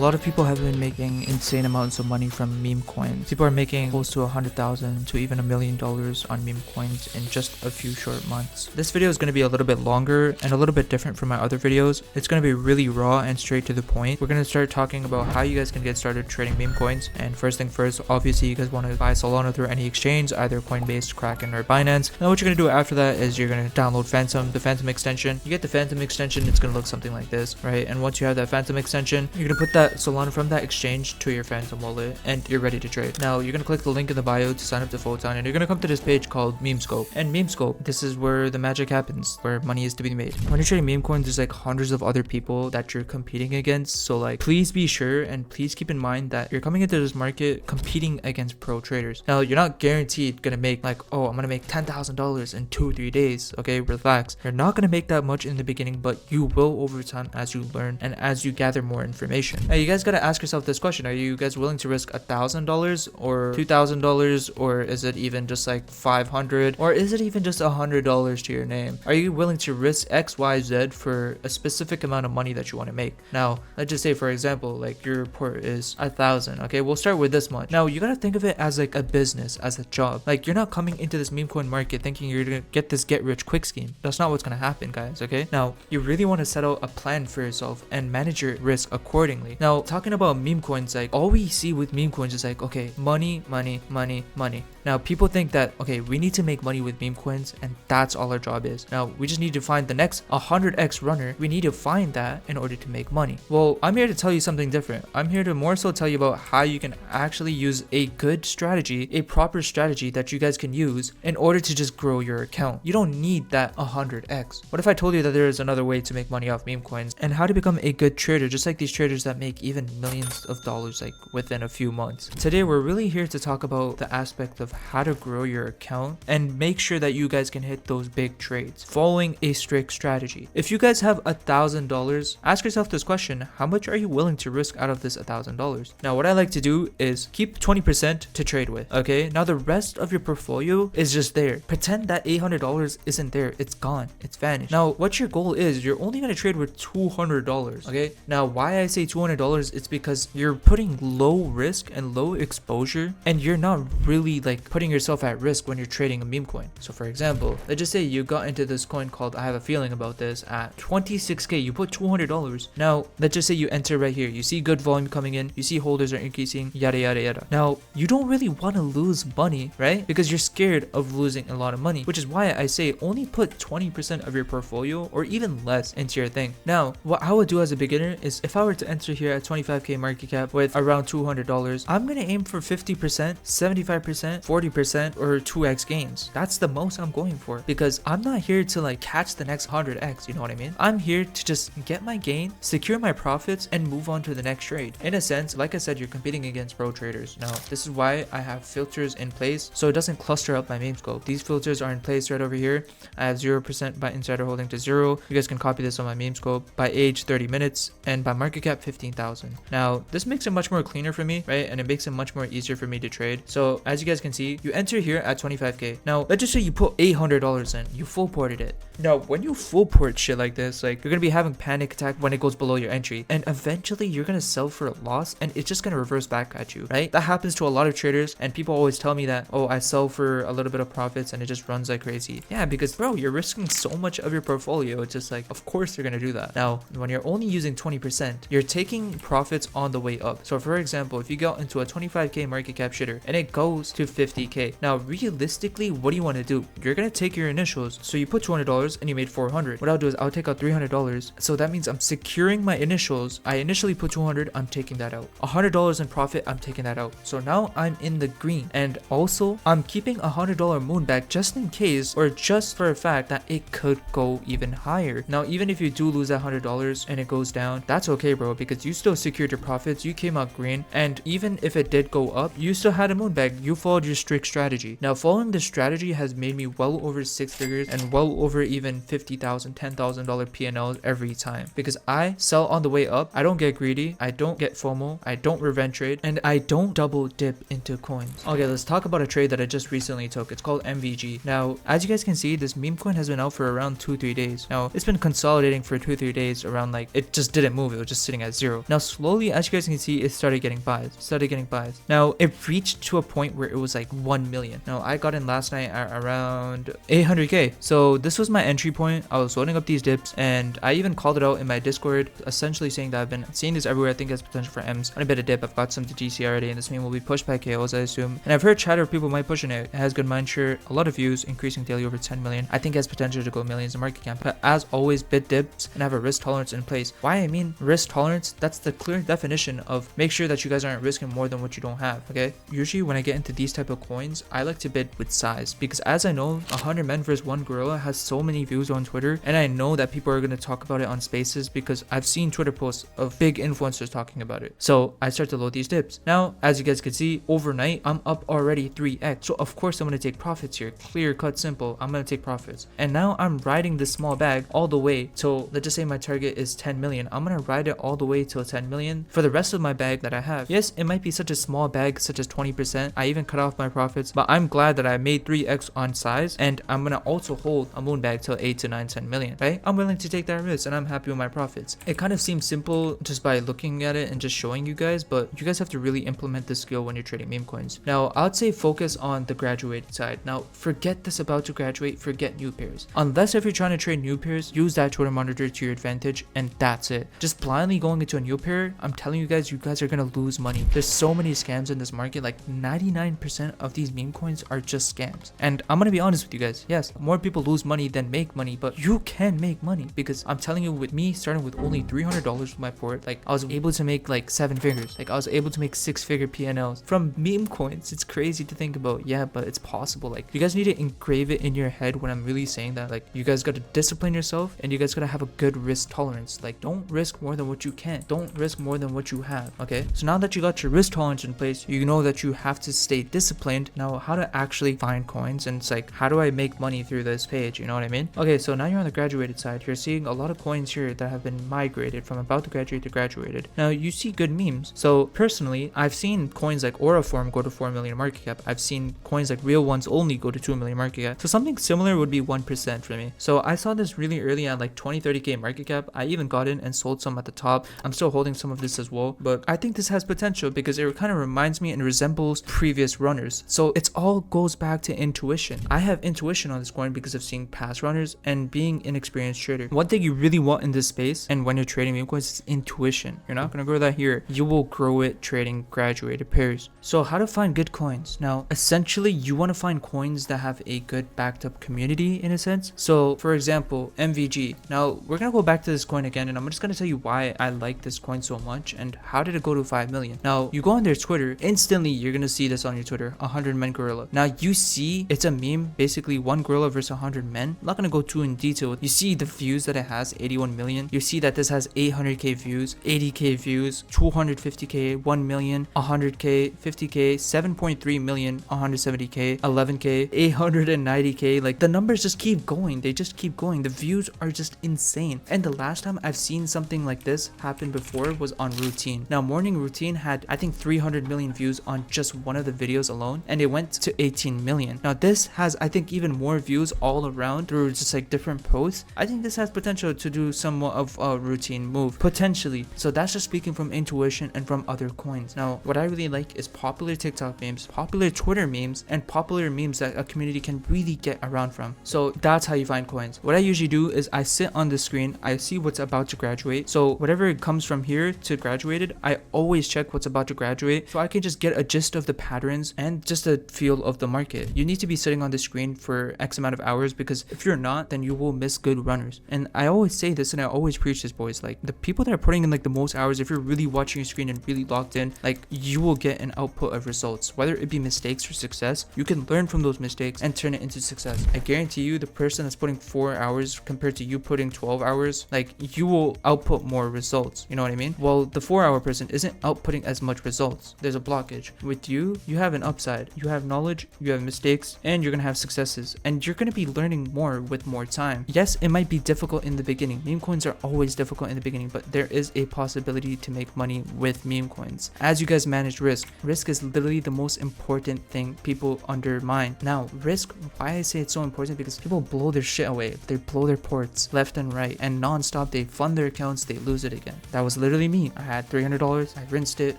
lot of people have been making insane amounts of money from meme coins. People are making close to 100,000 to even $1 million on meme coins in just a few short months. This video is going to be a little bit longer and a little bit different from my other videos. It's going to be really raw and straight to the point. We're going to start talking about how you guys can get started trading meme coins. And first thing first, obviously you guys want to buy Solana through any exchange, either Coinbase, Kraken, or Binance. Now what you're going to do after that is you're going to download Phantom, the Phantom extension. You get the Phantom extension, it's going to look something like this, right? And once you have that Phantom extension, you're going to put that Solana from that exchange to your Phantom wallet and you're ready to trade. Now you're going to click the link in the bio to sign up to Photon and you're going to come to this page called Memescope. And Memescope, this is where the magic happens, where money is to be made. When you're trading meme coins, there's like hundreds of other people that you're competing against. So like, please be sure and please keep in mind that you're coming into this market competing against pro traders. Now you're not guaranteed going to make like, oh, I'm going to make $10,000 in 2-3 days. Okay, relax. You're not going to make that much in the beginning, but you will over time as you learn and as you gather more information. Now you guys got to ask yourself this question: are you guys willing to risk $1,000 or $2,000, or is it even just like $500, or is it even just $100 to your name? Are you willing to risk XYZ for a specific amount of money that you want to make? Now let's just say, for example, like your report is 1,000. Okay, we'll start with this much. Now you got to think of it as like a business, as a job. Like you're not coming into this meme coin market thinking you're gonna get this get rich quick scheme. That's not what's gonna happen, guys. Okay, now you really want to set out a plan for yourself and manage your risk accordingly. Now talking about meme coins, like all we see with meme coins is like, okay, money, money, money, money. Now people think that, okay, we need to make money with meme coins and that's all our job is. Now we just need to find the next 100x runner. We need to find that in order to make money. Well, I'm here to tell you something different. I'm here to more so tell you about how you can actually use a good strategy, a proper strategy that you guys can use in order to just grow your account. You don't need that 100x. What if I told you that there is another way to make money off meme coins and how to become a good trader, just like these traders that make even millions of dollars like within a few months? Today we're really here to talk about the aspect of how to grow your account and make sure that you guys can hit those big trades following a strict strategy. If you guys have $1,000, ask yourself this question: how much are you willing to risk out of this $1,000? Now what I like to do is keep 20% to trade with. Okay, now the rest of your portfolio is just there. Pretend that $800 isn't there. It's gone, it's vanished. Now what your goal is, you're only going to trade with $200. Okay, now why I say $200, it's because you're putting low risk and low exposure and you're not really like putting yourself at risk when you're trading a meme coin. So for example, let's just say you got into this coin called I Have a Feeling About This at 26k. You put $200. Now let's just say you enter right here, you see good volume coming in, you see holders are increasing, yada yada yada. Now you don't really want to lose money, right? Because you're scared of losing a lot of money, which is why I say only put 20% of your portfolio or even less into your thing. Now what I would do as a beginner is, if I were to enter here at 25k market cap with around $200, I'm gonna aim for 50%, 75%, 40%, or 2x gains. That's the most I'm going for, because I'm not here to like catch the next 100x, you know what I mean? I'm here to just get my gain, secure my profits, and move on to the next trade. In a sense, like I said, you're competing against pro traders. Now this is why I have filters in place so it doesn't cluster up my Memescope. These filters are in place right over here. I have 0% by insider holding to 0. You guys can copy this on my Memescope. By age 30 minutes, and by market cap 15,000. Now this makes it much more cleaner for me, right? And it makes it much more easier for me to trade. So as you guys can see, you enter here at 25k. Now let's just say you put $800 in, you full ported it. Now when you full port shit like this, like you're gonna be having panic attack when it goes below your entry, and eventually you're gonna sell for a loss and it's just gonna reverse back at you, right? That happens to a lot of traders, and people always tell me that, oh, I sell for a little bit of profits and it just runs like crazy. Yeah, because bro, you're risking so much of your portfolio. It's just like, of course you're gonna do that. Now when you're only using 20%, you're taking profits on the way up. So for example, if you go into a 25k market cap shitter and it goes to 50k, now realistically, what do you want to do? You're gonna take your initials. So you put $200 and you made $400. What I'll do is I'll take out $300. So that means I'm securing my initials. I initially put 200, I'm taking that out. $100 in profit, I'm taking that out. So now I'm in the green, and also I'm keeping $100 moon back just in case, or just for a fact that it could go even higher. Now even if you do lose that $100 and it goes down, that's okay, bro, because you still secured your profits, you came out green, and even if it did go up, you still had a moon bag. You followed your strict strategy. Now following this strategy has made me well over 6 figures and well over even $50,000, $10,000 P&Ls every time, because I sell on the way up. I don't get greedy, I don't get FOMO, I don't revenge trade, and I don't double dip into coins. Okay, let's talk about a trade that I just recently took. It's called MVG. Now as you guys can see, this meme coin has been out for around 2-3 days. Now it's been consolidating for 2-3 days around, like, it just didn't move, it was just sitting at 0. Now slowly, as you guys can see, it started getting buys. Now it reached to a point where it was like 1 million. Now I got in last night at around 800k. So this was my entry point. I was loading up these dips, and I even called it out in my Discord, essentially saying that I've been seeing this everywhere. I think it has potential for M's on a bit of dip. I've got some to GC already, and this meme will be pushed by KOs, I assume. And I've heard chatter of people might push in it. It has good mindshare, a lot of views, increasing daily over 10 million. I think it has potential to go millions in market cap. But as always, bid dips and have a risk tolerance in place. Why I mean risk tolerance, that's the clear definition of make sure that you guys aren't risking more than what you don't have. Okay, usually when I get into these type of coins, I like to bid with size, because as I know, 100 men versus one gorilla has so many views on Twitter, and I know that people are going to talk about it on spaces because I've seen Twitter posts of big influencers talking about it. So I start to load these dips. Now as you guys can see, overnight I'm up already 3x, so of course I'm going to take profits here. Clear cut, simple. I'm going to take profits. And now I'm riding this small bag all the way till, let's just say my target is 10 million. I'm going to ride it all the way till 10 million for the rest of my bag that I have. Yes, it might be such a small bag, such as 20%. I even cut off my profits, but I'm glad that I made 3x on size, and I'm going to also hold a moon bag till 8 to 9, 10 million, right? I'm willing to take that risk, and I'm happy with my profits. It kind of seems simple just by looking at it and just showing you guys, but you guys have to really implement this skill when you're trading meme coins. Now, I'd say focus on the graduated side. Now, forget this about to graduate, forget new pairs. Unless if you're trying to trade new pairs, use that Twitter monitor to your advantage, and that's it. Just blindly going into a new pair, I'm telling you guys are gonna lose money. There's so many scams in this market. Like 99% of these meme coins are just scams. And I'm gonna be honest with you guys. Yes, more people lose money than make money, but you can make money, because I'm telling you, with me starting with only $300 with my port, like I was able to make like 7 figures. Like I was able to make 6-figure PNLs from meme coins. It's crazy to think about. Yeah, but it's possible. Like you guys need to engrave it in your head when I'm really saying that. Like you guys got to discipline yourself, and you guys got to have a good risk tolerance. Like don't risk more than what you can. Don't risk more than what you have. Okay, so now that you got your risk tolerance in place, you know that you have to stay disciplined. Now how to actually find coins, and it's like, how do I make money through this page? You know what I mean? Okay, so now you're on the graduated side. You're seeing a lot of coins here that have been migrated from about to graduate to graduated. Now you see good memes. So personally, I've seen coins like Auraform go to 4 million market cap. I've seen coins like Real Ones only go to 2 million market cap. So something similar would be 1% for me. So I saw this really early at like 20-30k market cap. I even got in and sold some at the top. I'm still holding some of this as well, but I think this has potential because it kind of reminds me and resembles previous runners. So it's all goes back to intuition. I have intuition on this coin because of seeing past runners and being an experienced trader. One thing you really want in this space and when you're trading meme coins is intuition. You're not going to grow that here. You will grow it trading graduated pairs. So how to find good coins? Now, essentially, you want to find coins that have a good backed up community in a sense. So for example, MVG. Now we're going to go back to this coin again, and I'm just going to tell you why I like this coin so much and how did it go to 5 million. Now you go on their Twitter, instantly you're going to see this on your Twitter, 100 men gorilla. Now you see it's a meme, basically one gorilla versus 100 men. I'm not going to go too in detail. You see the views that it has, 81 million. You see that this has 800k views, 80k views, 250k, 1 million, 100k, 50k, 7.3 million, 170k, 11k, 890k. Like the numbers just keep going. They just keep going. The views are just insane. And the last time I've seen something like this happen before was on Routine. Now Morning Routine had, I think, 300 million views on just one of the videos alone, and it went to 18 million. Now this has, I think, even more views all around through just like different posts. I think this has potential to do somewhat of a Routine move, potentially. So that's just speaking from intuition and from other coins. Now what I really like is popular TikTok memes, popular Twitter memes, and popular memes that a community can really get around from. So that's how you find coins. What I usually do is I sit on the screen, I see what's about to graduate. So whatever comes from here to graduated, I always check what's about to graduate so I can just get a gist of the patterns and just a feel of the market. You need to be sitting on the screen for X amount of hours, because if you're not, then you will miss good runners. And I always say this and I always preach this, boys. Like the people that are putting in like the most hours, if you're really watching your screen and really locked in, like you will get an output of results, whether it be mistakes or success. You can learn from those mistakes and turn it into success. I guarantee you, the person that's putting 4 hours compared to you putting 12 hours, like you will output more results. You know what I mean? Well, the 4-hour person isn't outputting as much results. There's a blockage. With you, you have an upside. You have knowledge, you have mistakes, and you're gonna have successes. And you're gonna be learning more with more time. Yes, it might be difficult in the beginning. Meme coins are always difficult in the beginning, but there is a possibility to make money with meme coins as you guys manage risk. Risk is literally the most important thing people undermine. Now, risk, why I say it's so important, because people blow their shit away. They blow their ports left and right, and non-stop they fund their accounts, they lose it again. That was literally me. I had $300, I rinsed it.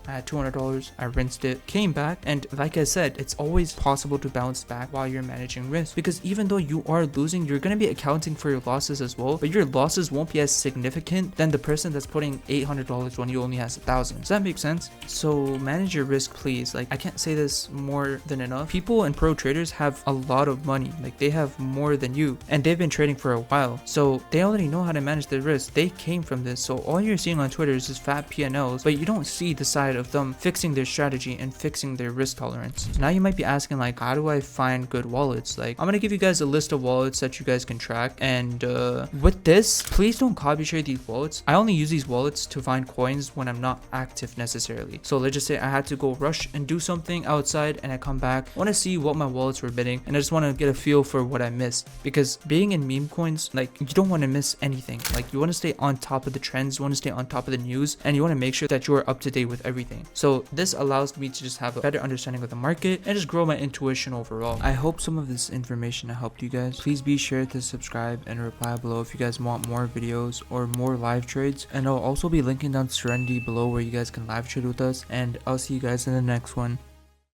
I had $200, I rinsed it, came back, and like I said, it's always possible to bounce back while you're managing risk, because even though you are losing, you're going to be accounting for your losses as well, but your losses won't be as significant than the person that's putting $800 when you only has 1,000. Does that make sense? So manage your risk, please. Like, I can't say this more than enough. People and pro traders have a lot of money. Like, they have more than you, and they've been trading for a while, so they already know how to manage their risk. They came from this. So all you're seeing on Twitter is just fat P&Ls, but you don't see the side of them fixing their strategy and fixing their risk tolerance. So now you might be asking, like, how do I find good wallets? Like, I'm gonna give you guys a list of wallets that you guys can track, and with this, please don't copy share these wallets. I only use these wallets to find coins when I'm not active necessarily. So let's just say I had to go rush and do something outside, and I come back, want to see what my wallets were bidding, and I just want to get a feel for what I missed, because being in meme coins, like, you don't want to miss anything. Like, you want to stay on top of the trends, you want to stay on top of the news, and you want to make sure that you are up to date with everything. So this allows me to just have a better understanding of the market and just grow my intuition overall. I hope some of this information helped you guys. Please be sure to subscribe and reply below if you guys want more videos or more live trades, and I'll also be linking down Serenity below where you guys can live trade with us, and I'll see you guys in the next one.